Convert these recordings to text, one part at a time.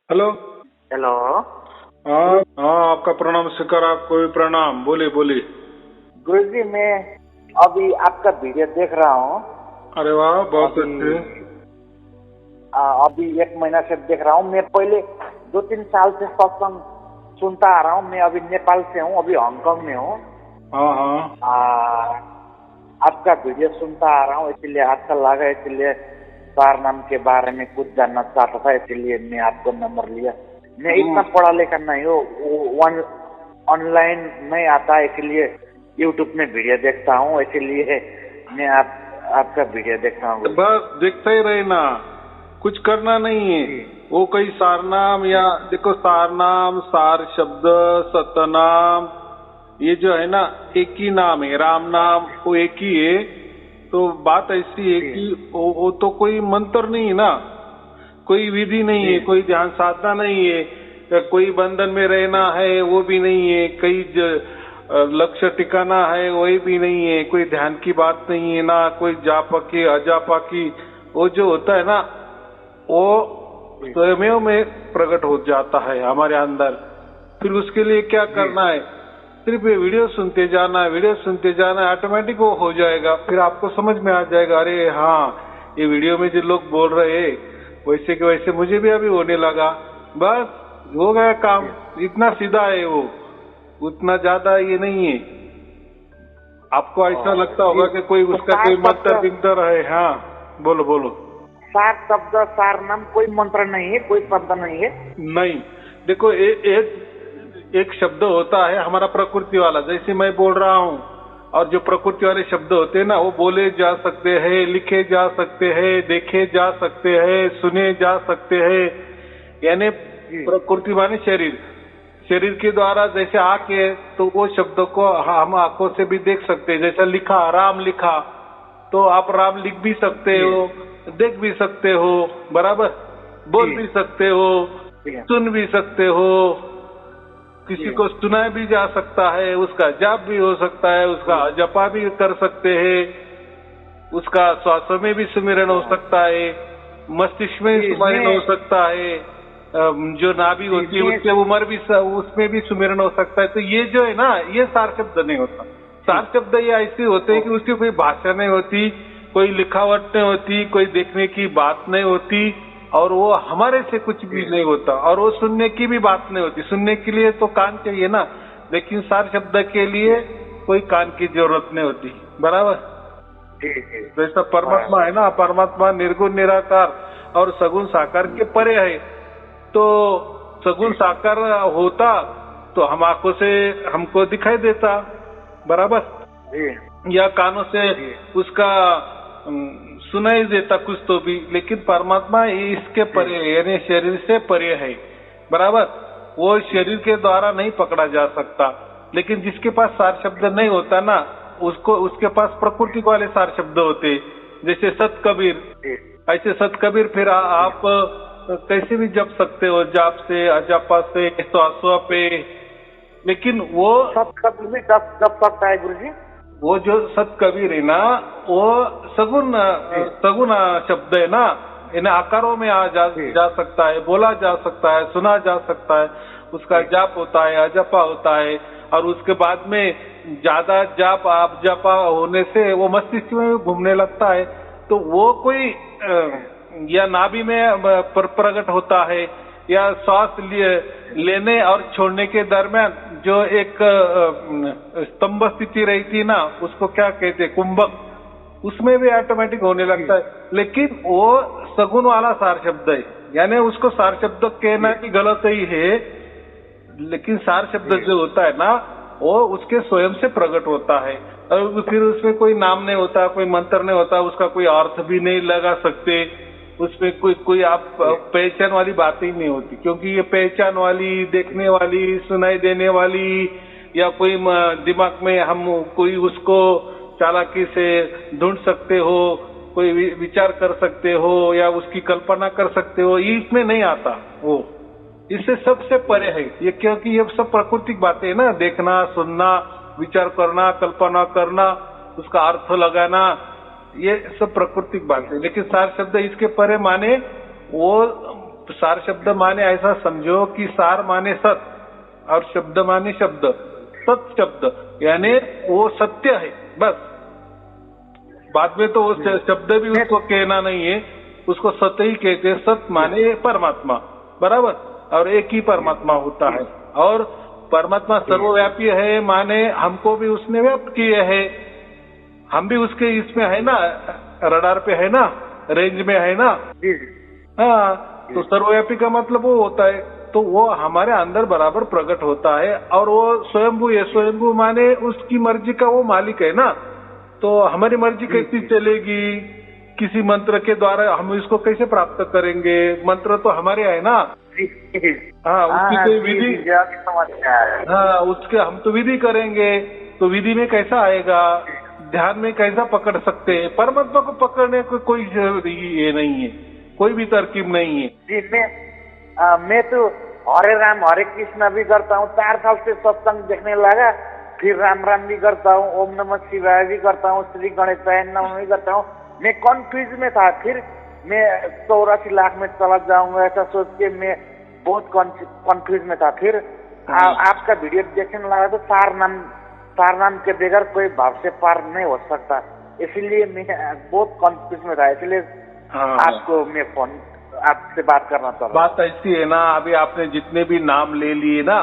Hello. Hello. हाँ हाँ, आपका प्रणाम स्वीकार, आपको भी प्रणाम। बोलिए बोलिए। गुरुजी, मैं अभी आपका वीडियो देख रहा हूँ। अरे वाह, बहुत अभी अच्छे। अभी 1 महीना से देख रहा हूँ। मैं पहले 2-3 साल से सत्संग सुनता आ रहा हूँ। मैं अभी नेपाल से हूँ, अभी हांगकांग में हूँ। हाँ हाँ। आपका वीडियो सुनता आ रहा हूँ, इसलिए अच्छा लगा, इसलिए सार नाम के बारे में कुछ जानना चाहता था, इसलिए मैं आपको नंबर लिया। मैं इतना पढ़ा लिखा नहीं हूँ, ऑनलाइन नहीं आता, इसलिए यूट्यूब में वीडियो देखता हूँ, इसीलिए मैं आपका वीडियो देखता हूँ। बस देखते ही रहे ना, कुछ करना नहीं है। वो कोई सारनाम या देखो, सारनाम, सार शब्द, सतनाम, ये जो है ना, एक ही नाम है। राम नाम वो एक ही है। तो बात ऐसी है कि वो तो कोई मंत्र नहीं है ना, कोई विधि नहीं है, कोई ध्यान साधना नहीं है, कोई बंधन में रहना है वो भी नहीं है, कई लक्ष्य टिकाना है वही भी नहीं है, कोई ध्यान की बात नहीं है ना, कोई जापा की अजापा की। वो जो होता है ना, वो स्वयं में प्रकट हो जाता है हमारे अंदर। फिर उसके लिए क्या करना है, सिर्फ ये वीडियो सुनते जाना है, वीडियो सुनते जाना है, ऑटोमेटिक वो हो जाएगा। फिर आपको समझ में आ जाएगा, अरे हाँ, ये वीडियो में जो लोग बोल रहे हैं वैसे के वैसे मुझे भी अभी होने लगा। बस हो गया काम। इतना सीधा है वो, उतना ज्यादा ये नहीं है। आपको ऐसा लगता होगा कि कोई उसका कोई मंत्र बिंतर है। हाँ, बोलो बोलो। सार शब्द, सार नाम कोई मंत्र नहीं है, कोई शब्द नहीं है। नहीं, देखो एक शब्द होता है हमारा प्रकृति वाला, जैसे मैं बोल रहा हूँ। और जो प्रकृति वाले शब्द होते हैं ना, वो बोले जा सकते हैं, लिखे जा सकते हैं, देखे जा सकते हैं, सुने जा सकते हैं। यानी प्रकृति माने शरीर, शरीर के द्वारा जैसे आंख है तो वो शब्दों को हम आंखों से भी देख सकते हैं। जैसा लिखा, राम लिखा, तो आप राम लिख भी सकते हो, देख भी सकते हो, बराबर, बोल भी सकते हो, सुन भी सकते हो, किसी को सुना भी जा सकता है, उसका जाप भी हो सकता है, उसका जपा भी कर सकते हैं, उसका श्वास में भी सुमिरन हो सकता है, मस्तिष्क में भी सुमिरन हो सकता है, जो नाभि होती है उसके उम्र भी उसमें भी सुमिरन हो सकता है। तो ये जो है ना, ये सार शब्द नहीं होता। सार शब्द ये ऐसे होते हैं कि उसकी कोई भाषा नहीं होती, कोई लिखावट नहीं होती, कोई देखने की बात नहीं होती, और वो हमारे से कुछ भी नहीं होता, और वो सुनने की भी बात नहीं होती। सुनने के लिए तो कान चाहिए ना, लेकिन सार शब्द के लिए कोई कान की जरूरत नहीं होती, बराबर। जैसा परमात्मा है ना, परमात्मा निर्गुण निराकार और सगुण साकार के परे है। तो सगुण साकार होता तो हम आंखों से हमको दिखाई देता, बराबर, या कानों से उसका सुनाई देता कुछ तो भी। लेकिन परमात्मा इसके परे, यानी शरीर से परे है, बराबर। वो शरीर के द्वारा नहीं पकड़ा जा सकता। लेकिन जिसके पास सार शब्द नहीं होता ना, उसको उसके पास प्रकृति वाले सार शब्द होते, जैसे सत कबीर। ऐसे सत कबीर फिर आप कैसे भी जप सकते हो, जाप से, अजापा से, श्वासों पे। लेकिन वो सत कबीर भी जप सकता है गुरुजी। वो जो सत कबीर है ना, वो सगुण सगुण शब्द है ना, इन आकारों में जा सकता है, बोला जा सकता है, सुना जा सकता है, उसका जाप होता है, अजपा होता है। और उसके बाद में ज्यादा जाप आप जपा होने से वो मस्तिष्क में घूमने लगता है। तो वो कोई या नाभि में प्रकट होता है, या श्वास लेने और छोड़ने के दरमियान जो एक स्तंभ स्थिति रहती ना, उसको क्या कहते हैं, कुंभक, उसमें भी ऑटोमेटिक होने लगता है। लेकिन वो सगुण वाला सार शब्द है, यानी उसको सार शब्द कहना भी गलत ही है। लेकिन सार शब्द जो होता है ना, वो उसके स्वयं से प्रकट होता है, और फिर उसमें कोई नाम नहीं होता, कोई मंत्र नहीं होता, उसका कोई अर्थ भी नहीं लगा सकते, उसमें कोई आप पहचान वाली बात ही नहीं होती। क्योंकि ये पहचान वाली, देखने वाली, सुनाई देने वाली, या कोई दिमाग में हम कोई उसको चालाकी से ढूंढ सकते हो, कोई विचार कर सकते हो, या उसकी कल्पना कर सकते हो, ये इसमें नहीं आता। वो इससे सबसे परे है ये, क्योंकि ये सब प्राकृतिक बातें है ना, देखना, सुनना, विचार करना, कल्पना करना, उसका अर्थ लगाना, ये सब प्राकृतिक बात है। लेकिन सार शब्द इसके परे माने वो सार शब्द माने ऐसा समझो कि सार माने सत और शब्द माने शब्द, सत शब्द यानी वो सत्य है बस। बाद में तो वो शब्द भी उसको कहना नहीं है, उसको सत्य ही कहते हैं। सत माने परमात्मा, बराबर, और एक ही परमात्मा होता है। और परमात्मा सर्वव्यापी है माने हमको भी उसने व्याप्त किए है, हम भी उसके इसमें है ना, रडार पे है ना, रेंज में है ना। हाँ, तो सर्वव्यापी का मतलब वो होता है, तो वो हमारे अंदर बराबर प्रकट होता है। और वो स्वयंभू है, स्वयंभू माने उसकी मर्जी का वो मालिक है ना। तो हमारी मर्जी कैसी चलेगी, किसी मंत्र के द्वारा हम इसको कैसे प्राप्त करेंगे? मंत्र तो हमारे है ना। हाँ, उसकी कोई विधि, हाँ उसके हम तो विधि करेंगे, तो विधि में कैसा आएगा, ध्यान में कैसा पकड़ सकते हैं? परमात्मा को पकड़ने को कोई ये नहीं है, कोई भी तरकीब नहीं है जी। मैं तो हरे राम हरे कृष्ण भी करता हूँ, 4 साल से सत्संग देखने लगा, फिर राम राम भी करता हूँ, ओम नमः शिवाय भी करता हूँ, श्री गणेशाय नमः भी करता हूँ। मैं कंफ्यूज में था, फिर मैं 84 लाख में चला जाऊंगा ऐसा सोच के मैं बहुत कंफ्यूज में था। फिर आपका वीडियो देखने लगा तो सार नाम के बगैर कोई भाव से पार नहीं हो सकता, इसीलिए मैं बहुत कंफ्यूज में था, इसलिए आपको मैं फोन आपसे बात करना चाहता हूँ। बात ऐसी है ना, अभी आपने जितने भी नाम ले लिए ना,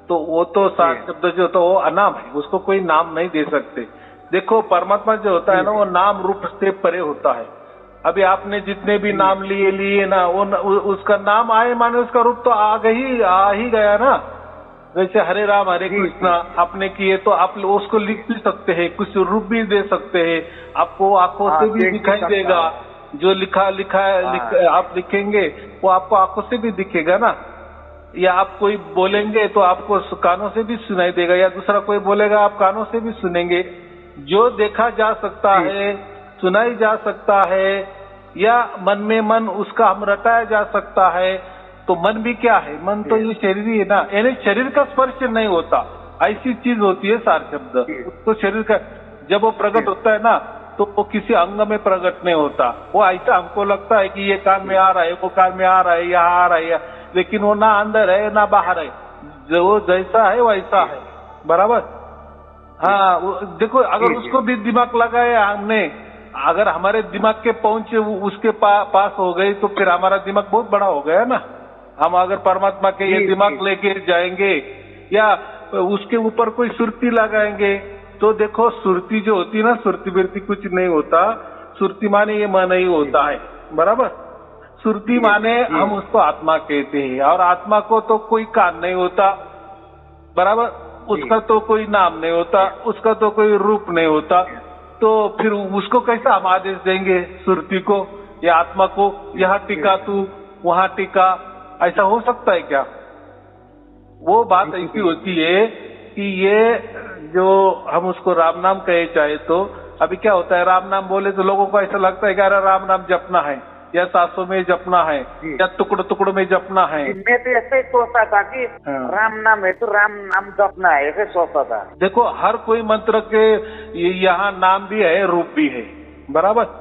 तो वो तो सार शब्द जो तो वो अनाम है, उसको कोई नाम नहीं दे सकते। देखो परमात्मा जो होता है ना, वो नाम रूप से परे होता है। अभी आपने जितने भी नाम लिए ना, वो उसका नाम आए माने उसका रूप तो आ ही गया ना। जैसे हरे राम हरे कृष्णा आपने किए, तो आप उसको लिख भी सकते हैं, कुछ रूप भी दे सकते हैं, आपको आंखों से भी दिखाई देगा। जो लिखा आप लिखेंगे वो आपको आंखों से भी दिखेगा ना, या आप कोई बोलेंगे तो आपको कानों से भी सुनाई देगा, या दूसरा कोई बोलेगा आप कानों से भी सुनेंगे। जो देखा जा सकता है, सुनाई जा सकता है, या मन में मन उसका हम रटाया जा सकता है। तो मन भी क्या है? मन तो ये शरीर ही है ना, यानी शरीर का स्पर्श नहीं होता, ऐसी चीज होती है सार शब्द। उसको शरीर का जब वो प्रकट होता है ना, तो वो किसी अंग में प्रकट नहीं होता। वो ऐसा हमको लगता है कि ये कान में आ रहा है, वो कान में आ रहा है, यहाँ आ रहा है, लेकिन वो ना अंदर है ना बाहर है, जो जैसा है वैसा है, बराबर। हाँ देखो, अगर उसको भी दिमाग लगाया हमने, अगर हमारे दिमाग के पहुंच उसके पास हो गई, तो फिर हमारा दिमाग बहुत बड़ा हो गया ना। हम अगर परमात्मा के ये दिमाग लेके जाएंगे या उसके ऊपर कोई सुरती लगाएंगे, तो देखो सुरती जो होती है ना, सुरती बिरती कुछ नहीं होता। सुरती माने ये मन ही होता है, बराबर। सुरती माने हम उसको आत्मा कहते हैं, और आत्मा को तो कोई कान नहीं होता, बराबर। उसका तो कोई नाम नहीं होता, उसका तो कोई रूप नहीं होता। तो फिर उसको कैसा हम आदेश देंगे सुरती को या आत्मा को, यहाँ टिका तू, वहां टिका? ऐसा हो सकता है क्या? वो बात ऐसी होती है कि ये जो हम उसको राम नाम कहे चाहे, तो अभी क्या होता है, राम नाम बोले तो लोगों को ऐसा लगता है कि अरे राम नाम जपना है, या 700 में जपना है, या टुकड़ में जपना है। मैं तो ऐसे ही सोचता था कि राम नाम है तो राम नाम जपना है, ऐसे सोचता था। देखो हर कोई मंत्र के यहाँ नाम भी है, रूप भी है, बराबर।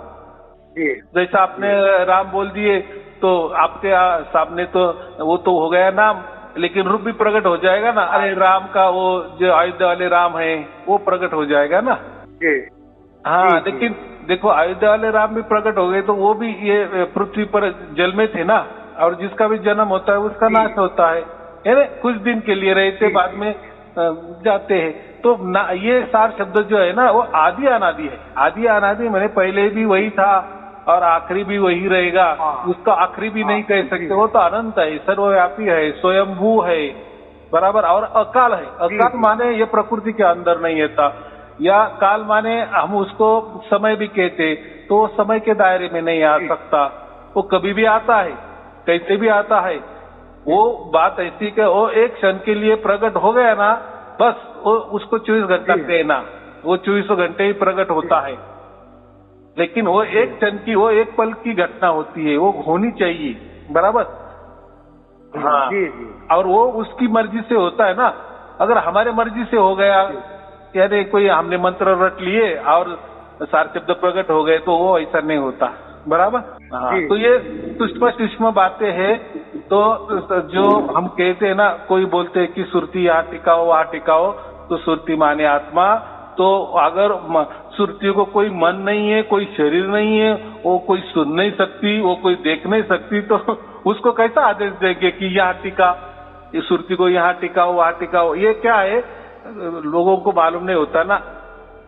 जैसा आपने राम बोल दिए तो आपके सामने तो वो तो हो गया नाम, लेकिन रूप भी प्रकट हो जाएगा ना। अरे राम का वो जो अयोध्या वाले राम है वो प्रकट हो जाएगा ना। हाँ, लेकिन देखो अयोध्या वाले राम भी प्रकट हो गए, तो वो भी ये पृथ्वी पर जल में थे ना, और जिसका भी जन्म होता है उसका नाश होता है, कुछ दिन के लिए रहते, बाद में जाते हैं। तो ये सार शब्द जो है ना, वो आदि अनादि है। आदि अनादि मैंने पहले भी वही था और आखिरी भी वही रहेगा। उसका आखिरी भी नहीं कह सकते, वो तो अनंत है, सर्वव्यापी है, स्वयंभू है, बराबर। और अकाल है। अकाल माने ये प्रकृति के अंदर नहीं रहता, या काल माने हम उसको समय भी कहते, तो वो समय के दायरे में नहीं आ सकता, वो कभी भी आता है, कैसे भी आता है। वो बात ऐसी कि वो एक क्षण के लिए प्रकट हो गया ना, बस वो उसको 24 घंटा कहना, वो 24 घंटे ही प्रकट होता है। लेकिन वो एक क्षण की, वो एक पल की घटना होती है, वो होनी चाहिए, बराबर। हाँ, और वो उसकी मर्जी से होता है ना। अगर हमारे मर्जी से हो गया, यानी कोई हमने मंत्र रट लिए और सार शब्द प्रकट हो गए, तो वो ऐसा नहीं होता, बराबर। हाँ, तो ये सूक्ष्म सूक्ष्म बातें हैं। तो जो हम कहते हैं ना, कोई बोलते हैं कि सुरती यहाँ टिकाओ वहाँ टिकाओ, तो सुरती माने आत्मा। तो अगर सुरती को कोई मन नहीं है, कोई शरीर नहीं है, वो कोई सुन नहीं सकती, वो कोई देख नहीं सकती, तो उसको कैसा आदेश देंगे कि यहाँ टिका, ये सुरती को यहाँ टिकाओ वहाँ टिकाओ? ये क्या है, लोगों को मालूम नहीं होता ना।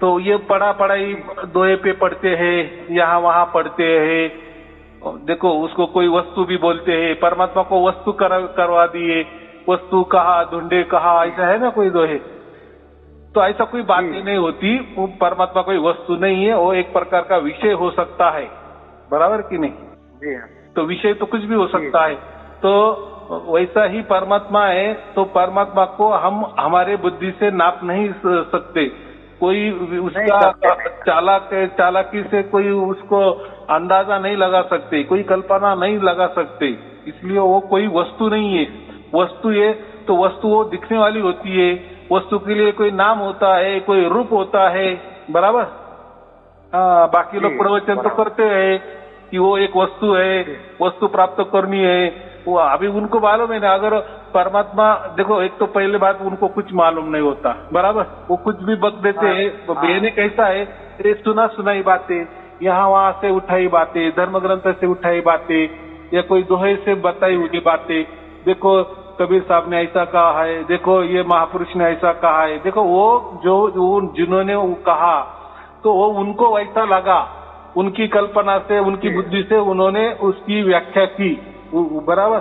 तो ये पढ़ाई दोहे पे पढ़ते हैं, यहाँ वहाँ पढ़ते हैं। देखो, उसको कोई वस्तु भी बोलते हैं, परमात्मा को वस्तु करवा दिए, वस्तु कहा ढूंढे कहा, ऐसा है ना कोई दोहे। तो ऐसा कोई बात ही नहीं होती। वो परमात्मा कोई वस्तु नहीं है, वो एक प्रकार का विषय हो सकता है, बराबर कि नहीं? जी। तो विषय तो कुछ भी हो सकता है। तो वैसा ही परमात्मा है। तो परमात्मा को हम हमारे बुद्धि से नाप नहीं सकते। कोई उसका चालाकी से कोई उसको अंदाजा नहीं लगा सकते, कोई कल्पना नहीं लगा सकते। इसलिए वो कोई वस्तु नहीं है। वस्तु है तो वस्तु वो दिखने वाली होती है। वस्तु के लिए कोई नाम होता है, कोई रूप होता है, बराबर। हाँ, बाकी लोग प्रवचन तो करते हैं कि वो एक वस्तु है, वस्तु प्राप्त करनी है। वो अभी उनको मालूम है ना। अगर परमात्मा, देखो, एक तो पहले बात, उनको कुछ मालूम नहीं होता, बराबर। वो कुछ भी बक देते हैं। तो बेने कैसा है, ये सुना सुनाई बातें, यहाँ वहां से उठाई बातें, धर्म ग्रंथ से उठाई बातें, या कोई दोहे से बताई हुई बातें। देखो, कबीर साहब ने ऐसा कहा है, देखो ये महापुरुष ने ऐसा कहा है। देखो, वो जो जिन्होंने वो कहा, तो वो उनको वैसा लगा, उनकी कल्पना से, उनकी बुद्धि से उन्होंने उसकी व्याख्या की, बराबर।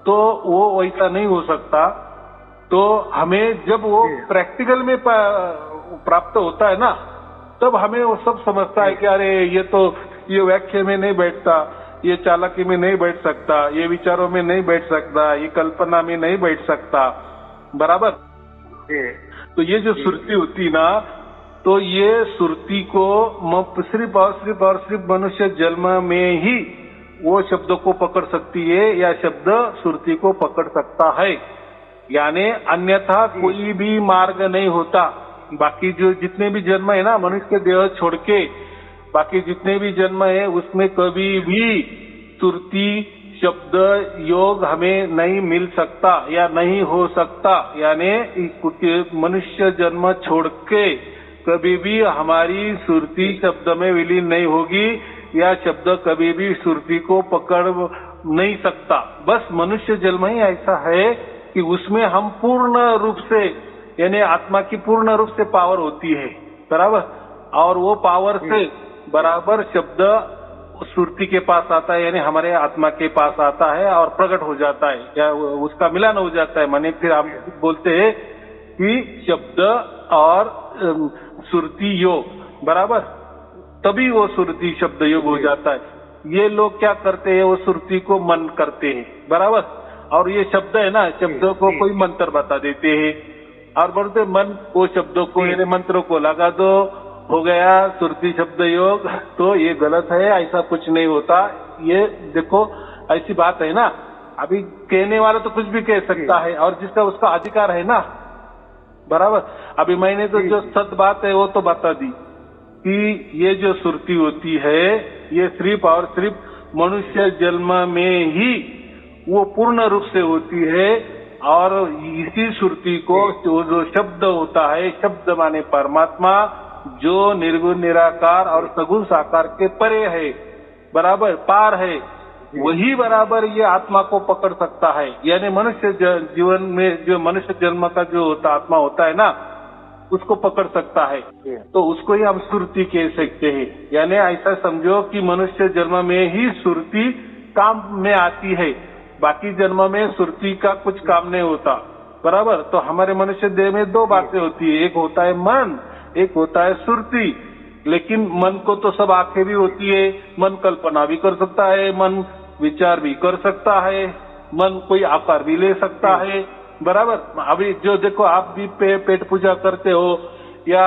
तो वो वैसा नहीं हो सकता। तो हमें जब वो प्रैक्टिकल में प्राप्त होता है ना, तब हमें वो सब समझता है कि अरे ये व्याख्या में नहीं बैठता, ये चालाकी में नहीं बैठ सकता, ये विचारों में नहीं बैठ सकता, ये कल्पना में नहीं बैठ सकता, बराबर। तो ये जो सुरती होती ना, तो ये सुरती को सिर्फ और सिर्फ मनुष्य जन्म में ही वो शब्दों को पकड़ सकती है, या शब्द सुरती को पकड़ सकता है। यानी अन्यथा कोई भी मार्ग नहीं होता। बाकी जो जितने भी जन्म है ना, मनुष्य के देह छोड़ के बाकी जितने भी जन्म है, उसमें कभी भी सुरती शब्द योग हमें नहीं मिल सकता या नहीं हो सकता। यानी मनुष्य जन्म छोड़ के कभी भी हमारी सुरती शब्द में विलीन नहीं होगी, या शब्द कभी भी सुरती को पकड़ नहीं सकता। बस मनुष्य जन्म ही ऐसा है कि उसमें हम पूर्ण रूप से, यानी आत्मा की पूर्ण रूप से पावर होती है, बराबर। और वो पावर से बराबर शब्द सुरती के पास आता है, यानी हमारे आत्मा के पास आता है और प्रकट हो जाता है, या उसका मिलन हो जाता है। माने फिर हम बोलते हैं कि शब्द और सुरती योग, बराबर, तभी वो सुरती शब्द योग हो जाता है। ये लोग क्या करते हैं, वो सुरती को मन करते हैं, बराबर। और ये शब्द है ना, शब्दों को कोई मंत्र बता देते हैं और बोलते मन वो शब्दों को, यानी मंत्रों को लगा दो, हो गया सुरती शब्द योग। तो ये गलत है, ऐसा कुछ नहीं होता। ये देखो, ऐसी बात है ना, अभी कहने वाला तो कुछ भी कह सकता है, और जिसका उसका अधिकार है ना, बराबर। अभी मैंने तो जो सत्य बात है वो तो बता दी कि ये जो सुरती होती है, ये सिर्फ और सिर्फ मनुष्य जन्म में ही वो पूर्ण रूप से होती है। और इसी सुरती को जो शब्द होता है, शब्द माने परमात्मा, जो निर्गुण निराकार और सगुण साकार के परे है, बराबर, पार है, वही बराबर ये आत्मा को पकड़ सकता है। यानी मनुष्य जीवन में जो मनुष्य जन्म का जो होता आत्मा होता है ना, उसको पकड़ सकता है। तो उसको ही हम सुरती कह सकते हैं। यानी ऐसा समझो कि मनुष्य जन्म में ही सुरती काम में आती है, बाकी जन्म में सुरती का कुछ काम नहीं होता, बराबर। तो हमारे मनुष्य देह में दो बातें होती है, एक होता है मन, एक होता है सुरती। लेकिन मन को तो सब आंखें भी होती है, मन कल्पना भी कर सकता है, मन विचार भी कर सकता है, मन कोई आकार भी ले सकता है, बराबर। अभी जो देखो, आप भी पेट पूजा करते हो, या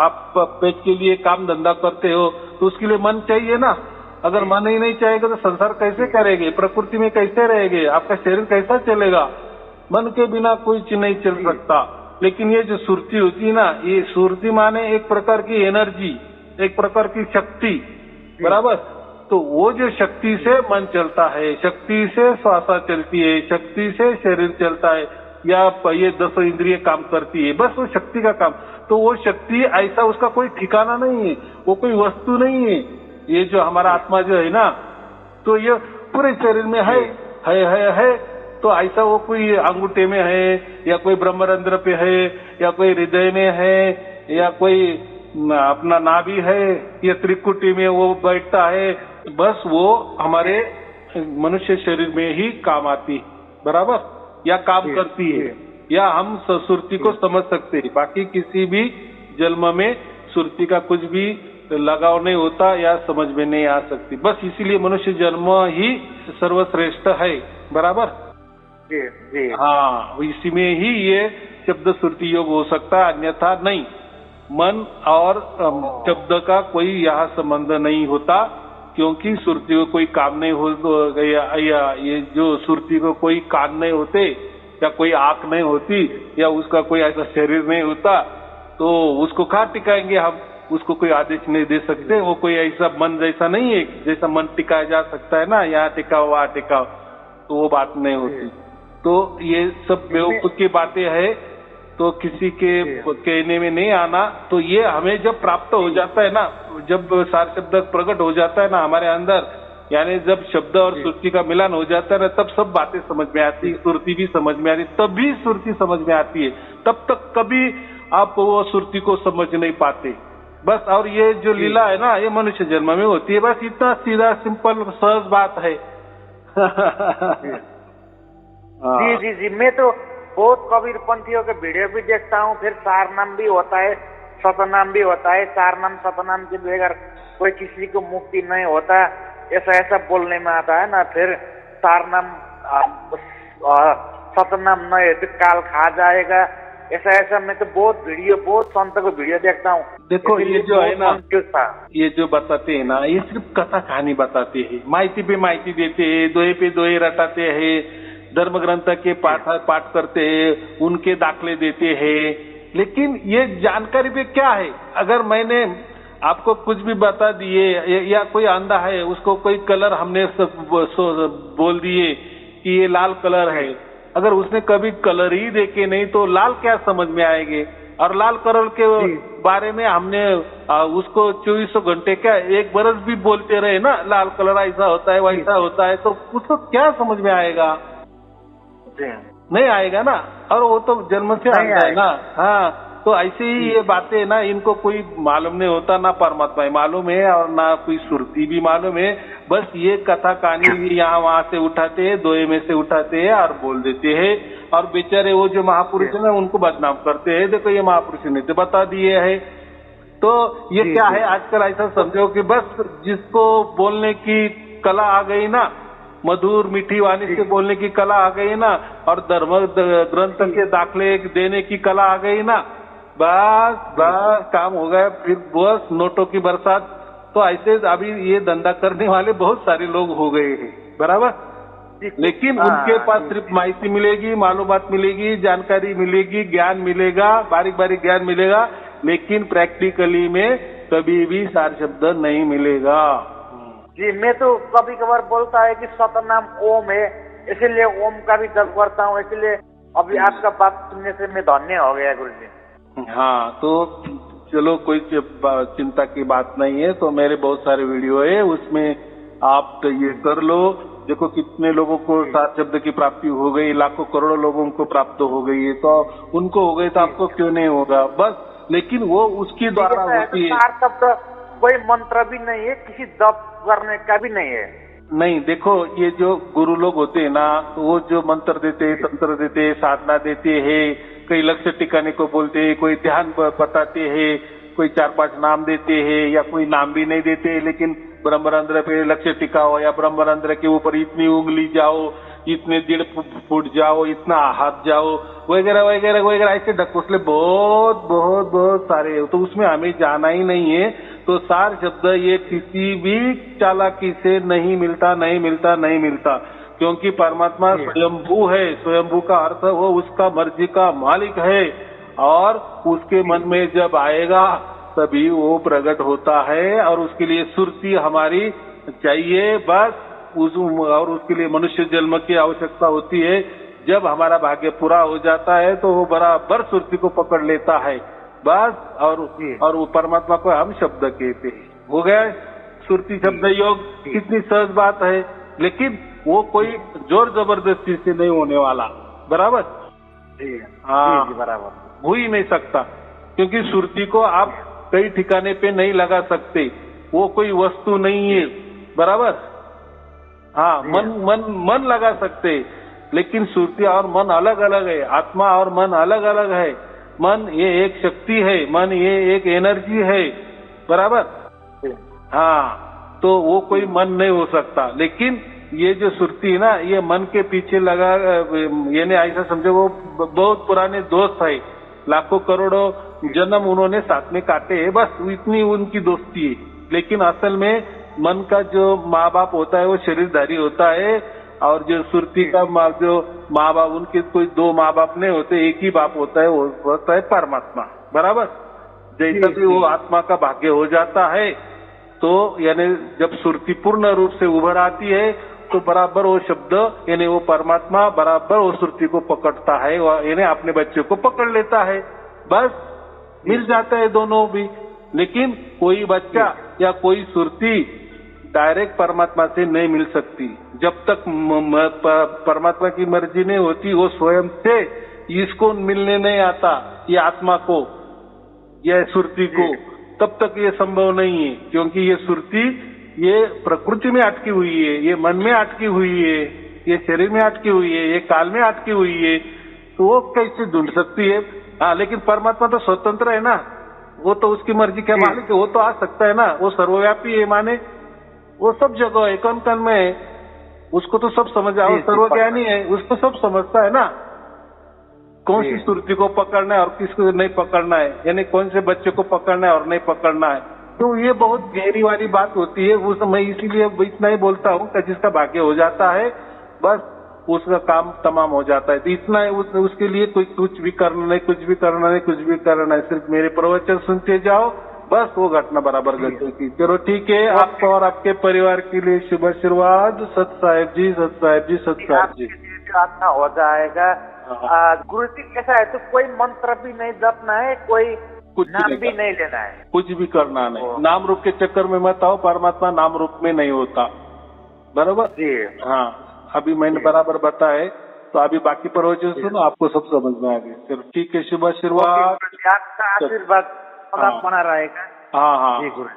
आप पेट के लिए काम धंधा करते हो, तो उसके लिए मन चाहिए ना। अगर मन ही नहीं चाहेगा तो संसार कैसे करेंगे, प्रकृति में कैसे रहेंगे, आपका शरीर कैसा चलेगा? मन के बिना कोई चीज नहीं चल सकता। लेकिन ये जो सुरती होती है ना, ये सुरती माने एक प्रकार की एनर्जी, एक प्रकार की शक्ति, बराबर। तो वो जो शक्ति से मन चलता है, शक्ति से श्वासा चलती है, शक्ति से शरीर चलता है, या ये 10 इंद्रिय काम करती है, बस वो शक्ति का काम। तो वो शक्ति ऐसा उसका कोई ठिकाना नहीं है, वो कोई वस्तु नहीं है। ये जो हमारा आत्मा जो है ना, तो ये पूरे शरीर में है। तो ऐसा वो कोई अंगूठे में है, या कोई ब्रह्मरंध्र पे है, या कोई हृदय में है, या कोई अपना नाभि है, या त्रिकुटी में वो बैठता है, बस वो हमारे मनुष्य शरीर में ही काम आती, बराबर, या काम करती है, या हम सुरती को समझ सकते हैं। बाकी किसी भी जन्म में सुरती का कुछ भी लगाव नहीं होता या समझ में नहीं आ सकती। बस इसीलिए मनुष्य जन्म ही सर्वश्रेष्ठ है, बराबर। जी। हाँ, इसी में ही ये शब्द सुरती योग हो सकता है, अन्यथा नहीं। मन और शब्द का कोई यहाँ संबंध नहीं होता, क्योंकि सुरती को कोई काम नहीं हो, या ये जो सुरती को कोई कान नहीं होते, या कोई आंख नहीं होती, या उसका कोई ऐसा शरीर नहीं होता, तो उसको कहाँ टिकाएंगे हम? उसको कोई आदेश नहीं दे सकते। वो कोई ऐसा मन जैसा नहीं है, जैसा मन टिकाया जा सकता है ना, यहाँ टिकाओ वहाँ टिकाओ, तो वो बात नहीं होती। तो ये सब बेवकूफ की बातें है, तो किसी के कहने में नहीं आना। तो ये हमें जब प्राप्त हो जाता है ना, जब सार शब्द प्रकट हो जाता है ना हमारे अंदर, यानी जब शब्द और सुरती का मिलन हो जाता है ना, तब सब बातें समझ में आती है, सुरती भी समझ में आती, तभी सुरती समझ में आती है। तब तक कभी आप वो सुरती को समझ नहीं पाते, बस। और ये जो लीला है ना, ये मनुष्य जन्म में होती है, बस इतना सीधा सिंपल सहज बात है। जी। मैं तो बहुत कबीर पंथियों के वीडियो भी देखता हूँ, फिर सार नाम भी होता है, सतनाम भी होता है। सार नाम सतनाम के बगैर कोई किसी को मुक्ति नहीं होता, ऐसा बोलने में आता है ना। फिर सार नाम सतनाम नहीं है तो काल खा जाएगा, ऐसा मैं तो बहुत संत को वीडियो देखता हूँ। देखो ये जो है ना, ये जो बताते हैं ना, ये सिर्फ कथा कहानी बताते हैं, माहिती पे माहिती देते हैं, दोहे पे दोहे रटाते हैं, धर्म ग्रंथ के पाठ करते हैं, उनके दाखले देते हैं। लेकिन ये जानकारी पे क्या है? अगर मैंने आपको कुछ भी बता दिए, या कोई अंधा है उसको कोई कलर हमने बोल दिए कि ये लाल कलर है, अगर उसने कभी कलर ही देखे नहीं तो लाल क्या समझ में आएंगे? और लाल कलर के बारे में हमने उसको 2400 घंटे क्या 1 बरस भी बोलते रहे ना, लाल कलर ऐसा होता है वैसा होता है, तो उसको क्या समझ में आएगा? नहीं आएगा ना। और वो तो जन्म से आता है ना। हाँ, तो ऐसे ही ये बातें ना, इनको कोई मालूम नहीं होता, ना परमात्मा मालूम है और ना कोई सुरती भी मालूम है। बस ये कथा कहानी भी यहाँ वहाँ से उठाते हैं, दोहे में से उठाते हैं और बोल देते हैं, और बेचारे वो जो महापुरुष है ना उनको बदनाम करते हैं, देखो ये महापुरुष ने तो बता दिए है। तो ये क्या है आजकल, ऐसा समझो कि बस जिसको बोलने की कला आ गई ना, मधुर मीठी वाणी से बोलने की कला आ गई ना, और धर्म ग्रंथ के दाखले देने की कला आ गई ना, बस काम हो गया। फिर बस नोटों की बरसात। तो ऐसे अभी ये धंधा करने वाले बहुत सारे लोग हो गए हैं, बराबर। लेकिन उनके पास सिर्फ माहिती मिलेगी, मालूमात मिलेगी, जानकारी मिलेगी, ज्ञान मिलेगा, बारीक बारीक ज्ञान मिलेगा, लेकिन प्रैक्टिकली में कभी भी सार शब्द नहीं मिलेगा। जी, मैं तो कभी कभार बोलता है कि सतनाम ओम है, इसीलिए ओम का भी जप करता हूँ, इसलिए अभी आपका बात सुनने से मैं धन्य हो गया गुरु जी। हाँ, तो चलो कोई चिंता की बात नहीं है। तो मेरे बहुत सारे वीडियो है, उसमें आप तो ये कर लो। देखो कितने लोगों को सात शब्द की प्राप्ति हो गई, लाखों करोड़ों लोगों को प्राप्त हो गई है, तो उनको हो गई तो आपको क्यों नहीं होगा? बस, लेकिन वो उसकी द्वारा होती है। सार शब्द कोई मंत्र भी नहीं है, किसी जप करने का भी नहीं है। नहीं, देखो ये जो गुरु लोग होते हैं ना, तो वो जो मंत्र देते हैं, तंत्र देते हैं, साधना देते हैं, कई लक्ष्य टिकाने को बोलते हैं, कोई ध्यान बताते हैं, कोई 4-5 नाम देते हैं, या कोई नाम भी नहीं देते, लेकिन ब्रह्मरंध्र पे लक्ष्य टिकाओ, या ब्रह्मरंध्र के ऊपर इतनी उंगली जाओ, इतने 1.5 फुट जाओ, इतना हाथ जाओ, वगैरह वगैरह वगैरह, ऐसे ढकोसले बहुत सारे। तो उसमें हमें जाना ही नहीं है। तो सार शब्द ये किसी भी चालाकी से नहीं मिलता, क्योंकि परमात्मा स्वयंभू है। स्वयंभू का अर्थ वो उसका मर्जी का मालिक है, और उसके मन में जब आएगा तभी वो प्रकट होता है। और उसके लिए सुरती हमारी चाहिए बस और उसके लिए मनुष्य जन्म की आवश्यकता होती है। जब हमारा भाग्य पूरा हो जाता है तो वो बराबर सुरती को पकड़ लेता है बस। और वो परमात्मा को हम शब्द कहते हैं। हो गया सुरती शब्द योग। कितनी सहज बात है, लेकिन वो कोई जोर जबरदस्ती से नहीं होने वाला। बराबर? हाँ, बराबर। हो ही नहीं सकता, क्योंकि सुरती को आप कई ठिकाने पे नहीं लगा सकते। वो कोई वस्तु नहीं है। बराबर? हाँ, मन लगा सकते, लेकिन सुरती और मन अलग अलग है। आत्मा और मन अलग अलग है। मन ये एक शक्ति है, मन ये एक एनर्जी है। बराबर? हाँ, तो वो कोई मन नहीं हो सकता। लेकिन ये जो सुरती है ना, ये मन के पीछे लगा, ये नहीं ऐसा समझो वो बहुत पुराने दोस्त है। लाखों करोड़ों जन्म उन्होंने साथ में काटे हैं, बस इतनी उनकी दोस्ती है। लेकिन असल में मन का जो माँ बाप होता है वो शरीरधारी होता है, और जो सुरती का जो माँ बाप, उनके कोई दो माँ बाप नहीं होते, एक ही बाप होता है, वो होता है परमात्मा। बराबर? जैसा भी वो आत्मा का भाग्य हो जाता है, तो यानी जब सुरती पूर्ण रूप से उभर आती है तो बराबर वो शब्द यानी वो परमात्मा बराबर वो सुरती को पकड़ता है, यानी अपने बच्चे को पकड़ लेता है। बस मिल जाता है दोनों भी। लेकिन कोई बच्चा या कोई सुरती डायरेक्ट परमात्मा से नहीं मिल सकती। जब तक परमात्मा की मर्जी नहीं होती, वो स्वयं से इसको मिलने नहीं आता, ये आत्मा को या सुरती को, तब तक ये संभव नहीं है। क्योंकि ये सुरती ये प्रकृति में अटकी हुई है, ये मन में अटकी हुई है, ये शरीर में अटकी हुई है, ये काल में अटकी हुई है, तो वो कैसे ढूंढ सकती है? हाँ, लेकिन परमात्मा तो स्वतंत्र है ना, वो तो उसकी मर्जी क्या मालिक है, वो तो आ सकता है ना, वो सर्वव्यापी है, माने वो सब जगह है, कौन कौन में है, उसको तो सब समझ आओ, सर्वज्ञानी है, उसको सब समझता है ना कौन सी सुरती को पकड़ना है और किसको नहीं पकड़ना है, यानी कौन से बच्चे को पकड़ना है और नहीं पकड़ना है। तो ये बहुत गहरी वाली बात होती है। उस मैं इसीलिए इतना ही बोलता हूँ कि जिसका भाग्य हो जाता है बस उसका काम तमाम हो जाता है। तो इतना है, उसके लिए कोई कुछ भी करना नहीं, कुछ भी करना नहीं, कुछ भी करना है, सिर्फ मेरे प्रवचन सुनते जाओ, बस वो घटना बराबर घटेगी। चलो ठीक है, आपको और आपके परिवार के लिए शुभ आशीर्वाद। सत साहेब जी, सत साहेब जी, सत साहेब जी। प्रार्थना हो जाएगा। गुरु जी कैसा है, तो कोई मंत्र भी नहीं जपना है, कोई कुछ नाम भी नहीं लेना है, कुछ भी करना नहीं। नाम रूप के चक्कर में मत आओ, परमात्मा नाम रूप में नहीं होता। बराबर जी? हाँ, अभी मैंने बराबर बताया, तो अभी बाकी प्रवचन सुनो, आपको सब समझ में आ गया। चलो ठीक है, शुभ आशीर्वाद। आपका आशीर्वाद बना रहेगा। हाँ हाँ, जी गुरु।